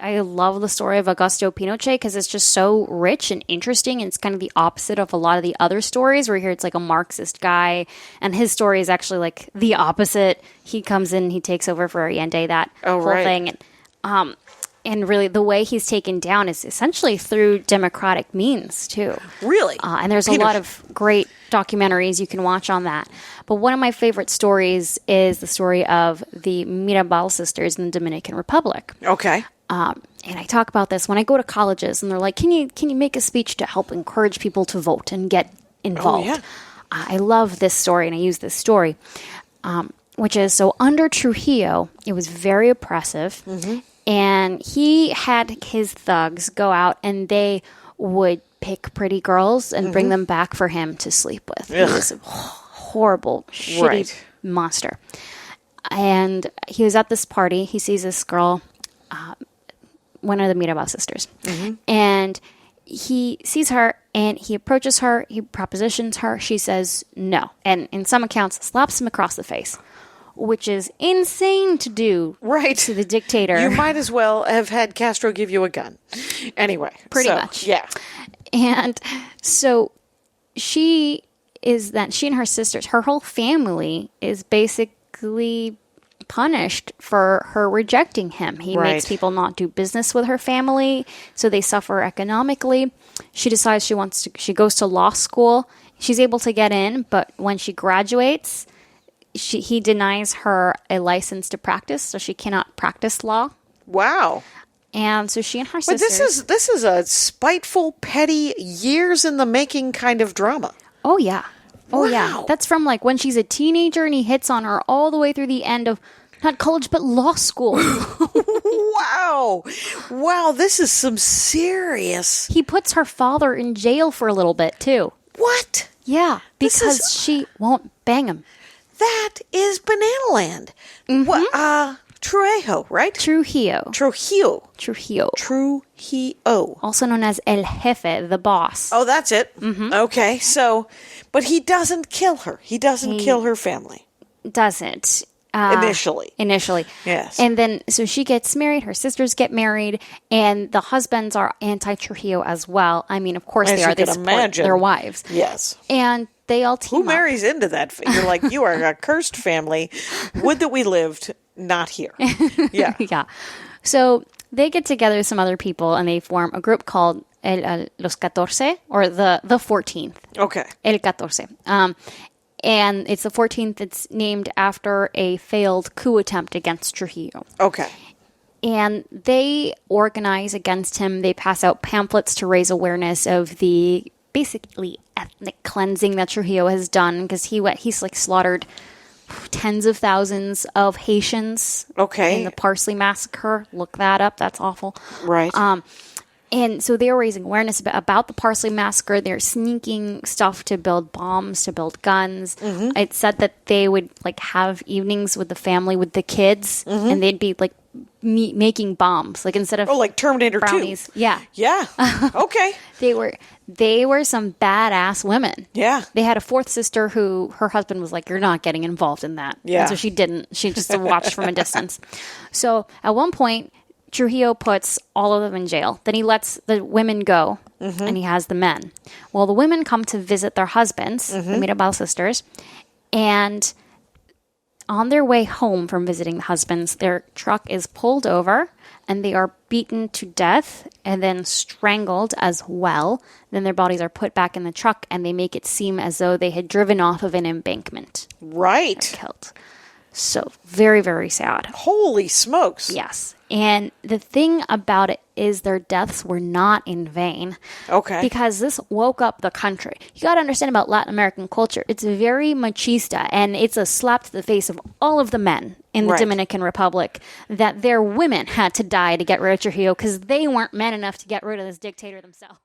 I love the story of Augusto Pinochet because it's just so rich and interesting. And it's kind of the opposite of a lot of the other stories where here it's like a Marxist guy. And his story is actually like the opposite. He comes in, he takes over for Allende, that whole thing. And really the way he's taken down is essentially through democratic means too. Really? And there's a lot of great documentaries you can watch on that. But one of my favorite stories is the story of the Mirabal sisters in the Dominican Republic. Okay. And I talk about this when I go to colleges, and they're like, "Can you make a speech to help encourage people to vote and get involved?" Oh, yeah. I love this story, and I use this story, which is so under Trujillo, it was very oppressive, and he had his thugs go out, and they would pick pretty girls and bring them back for him to sleep with. He was a horrible, shitty monster. And he was at this party. He sees this girl, one of the Mirabal sisters. And he sees her and he approaches her. He propositions her. She says no. And in some accounts, slaps him across the face, which is insane to do to the dictator. You might as well have had Castro give you a gun. Anyway. Pretty much. Yeah. And so she and her sisters, her whole family is basically punished for her rejecting him. He makes people not do business with her family, so they suffer economically. She decides she goes to law school. She's able to get in, but when she graduates, he denies her a license to practice, so she cannot practice law. Wow. And so she and her sisters... But this is a spiteful, petty, years in the making kind of drama. Oh, yeah. Oh, yeah. That's from like when she's a teenager and he hits on her all the way through the end of not college, but law school. Wow. Wow, this is some serious... He puts her father in jail for a little bit, too. What? Yeah, because she won't bang him. That is Banana Land. What, Trujillo, right? Trujillo. Also known as El Jefe, the boss. Oh, that's it. Okay, so, but he doesn't kill her. He doesn't kill her family. Doesn't. Initially. Yes. And then, so she gets married, her sisters get married, and the husbands are anti-Trujillo as well. I mean, of course they are. They support their wives. Yes. And they all team up. Who marries into that? You're like, you are a cursed family. Would that we lived not here. Yeah. Yeah. So they get together with some other people, and they form a group called Los 14, or the 14th. Okay. El 14. And it's the 14th. It's named after a failed coup attempt against Trujillo. Okay. And they organize against him. They pass out pamphlets to raise awareness of the basically ethnic cleansing that Trujillo has done, because he's like slaughtered tens of thousands of Haitians. Okay. In the Parsley Massacre. Look that up. That's awful. Right. And so they were raising awareness about the Parsley Massacre. They're sneaking stuff to build bombs, to build guns. It said that they would like have evenings with the family, with the kids, and they'd be like making bombs, like instead of like Terminator brownies. 2. Yeah. Okay. They were some badass women. Yeah. They had a fourth sister who her husband was like, "You're not getting involved in that." Yeah. And so she didn't. She just watched from a distance. So at one point, Trujillo puts all of them in jail. Then he lets the women go, and he has the men. Well, the women come to visit their husbands, the Mirabal sisters, and on their way home from visiting the husbands, their truck is pulled over, and they are beaten to death and then strangled as well. Then their bodies are put back in the truck, and they make it seem as though they had driven off of an embankment. Right. They're killed. So very, very sad. Holy smokes. Yes. And the thing about it is their deaths were not in vain. Okay. Because this woke up the country. You got to understand about Latin American culture. It's very machista, and it's a slap to the face of all of the men in the Dominican Republic that their women had to die to get rid of Trujillo because they weren't men enough to get rid of this dictator themselves.